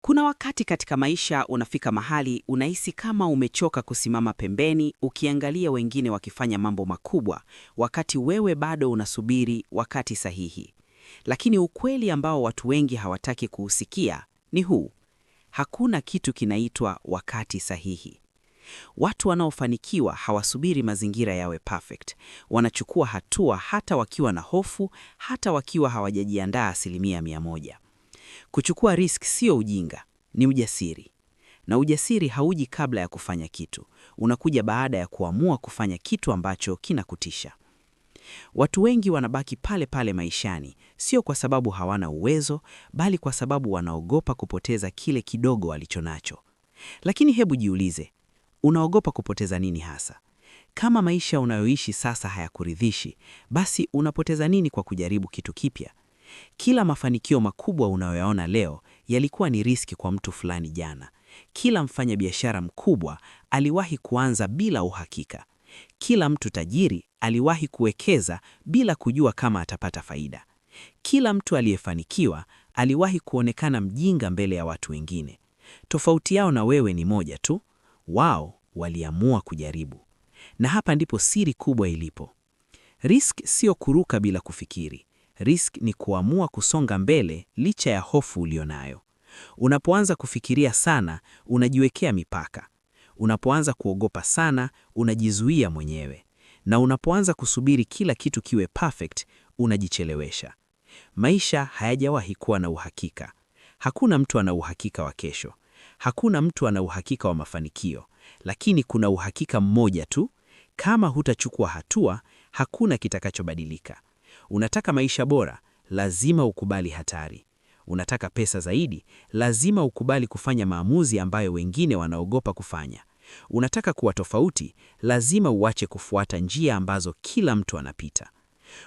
Kuna wakati katika maisha unafika mahali unahisi kama umechoka kusimama pembeni ukiangalia wengine wakifanya mambo makubwa wakati wewe bado unasubiri wakati sahihi. Lakini ukweli ambao watu wengi hawataki kuusikia ni huu: hakuna kitu kinaitwa wakati sahihi. Watu wanaofanikiwa hawasubiri mazingira yawe perfect. Wanachukua hatua hata wakiwa na hofu, hata wakiwa hawajajiandaa 100%. Kuchukua risk sio ujinga, ni ujasiri. Na ujasiri hauji kabla ya kufanya kitu, unakuja baada ya kuamua kufanya kitu ambacho kinakutisha. Watu wengi wanabaki pale pale maishani, sio kwa sababu hawana uwezo, bali kwa sababu wanaogopa kupoteza kile kidogo walichonacho. Lakini hebu jiulize, unaogopa kupoteza nini hasa? Kama maisha unayoishi sasa hayakuridhishi, basi unapoteza nini kwa kujaribu kitu kipya? Kila mafanikio makubwa unayoyaona leo yalikuwa ni riski kwa mtu fulani jana. Kila mfanyabiashara mkubwa aliwahi kuanza bila uhakika. Kila mtu tajiri aliwahi kuwekeza bila kujua kama atapata faida. Kila mtu aliyefanikiwa aliwahi kuonekana mjinga mbele ya watu wengine. Tofauti yao na wewe ni moja tu: wao waliamua kujaribu. Na hapa ndipo siri kubwa ilipo. Risk sio kuruka bila kufikiri. Risk ni kuamua kusonga mbele licha ya hofu ulionayo. Unapoanza kufikiria sana, unajiwekea mipaka. Unapoanza kuogopa sana, unajizuia mwenyewe. Na unapoanza kusubiri kila kitu kiwe perfect, unajichelewesha. Maisha hayajawahi kuwa na uhakika. Hakuna mtu ana uhakika wa kesho. Hakuna mtu ana uhakika wa mafanikio. Lakini kuna uhakika mmoja tu: kama hutachukua hatua, hakuna kitakachobadilika. Unataka maisha bora, lazima ukubali hatari. Unataka pesa zaidi, lazima ukubali kufanya maamuzi ambayo wengine wanaogopa kufanya. Unataka kuwa tofauti, lazima uache kufuata njia ambazo kila mtu anapita.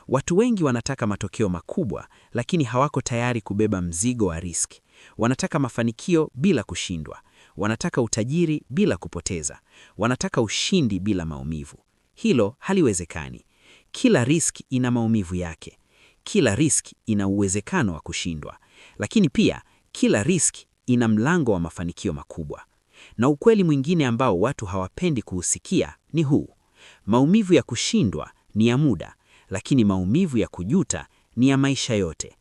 Watu wengi wanataka matokeo makubwa, lakini hawako tayari kubeba mzigo wa risk. Wanataka mafanikio bila kushindwa. Wanataka utajiri bila kupoteza. Wanataka ushindi bila maumivu. Hilo haliwezekani. Kila risk ina maumivu yake. Kila risk ina uwezekano wa kushindwa. Lakini pia kila risk ina mlango wa mafanikio makubwa. Na ukweli mwingine ambao watu hawapendi kuusikia ni huu: maumivu ya kushindwa ni ya muda, lakini maumivu ya kujuta ni ya maisha yote.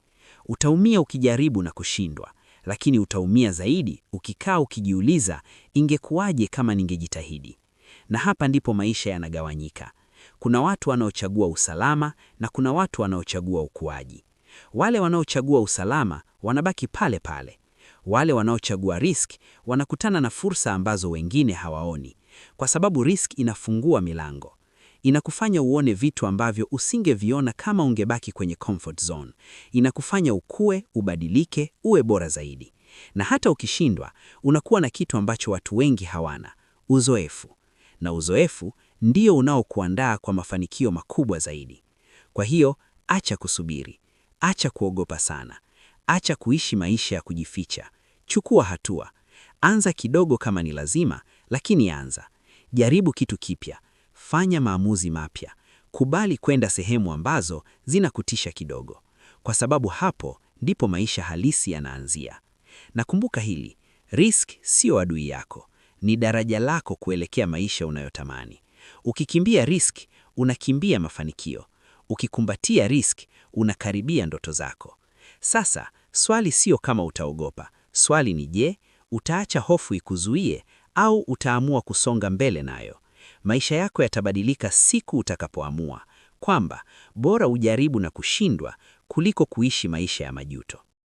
Utaumia ukijaribu na kushindwa, lakini utaumia zaidi ukikaa ukijiuliza, ingekuwaje kama ningejitahidi? Na hapa ndipo maisha yanagawanyika. Kuna watu wanaochagua usalama na kuna watu wanaochagua ukuaji. Wale wanaochagua usalama wanabaki pale pale. Wale wanaochagua risk wanakutana na fursa ambazo wengine hawaoni, kwa sababu risk inafungua milango. Inakufanya uone vitu ambavyo usingeviona kama ungebaki kwenye comfort zone. Inakufanya ukue, ubadilike, uwe bora zaidi. Na hata ukishindwa, unakuwa na kitu ambacho watu wengi hawana: uzoefu. Na uzoefu ndio unaokuandaa kwa mafanikio makubwa zaidi. Kwa hiyo, acha kusubiri. Acha kuogopa sana. Acha kuishi maisha ya kujificha. Chukua hatua. Anza kidogo kama ni lazima, lakini anza. Jaribu kitu kipya. Fanya maamuzi mapya. Kubali kwenda sehemu ambazo zinakutisha kidogo. Kwa sababu hapo ndipo maisha halisi yanaanzia. Na kumbuka hili: risk sio adui yako. Ni daraja lako kuelekea maisha unayotamani. Ukikimbia risk, unakimbia mafanikio. Ukikumbatia risk, unakaribia ndoto zako. Sasa, swali sio kama utaogopa. Swali ni je, utaacha hofu ikuzuie au utaamua kusonga mbele nayo? Maisha yako yatabadilika siku utakapoamua kwamba bora ujaribu na kushindwa kuliko kuishi maisha ya majuto.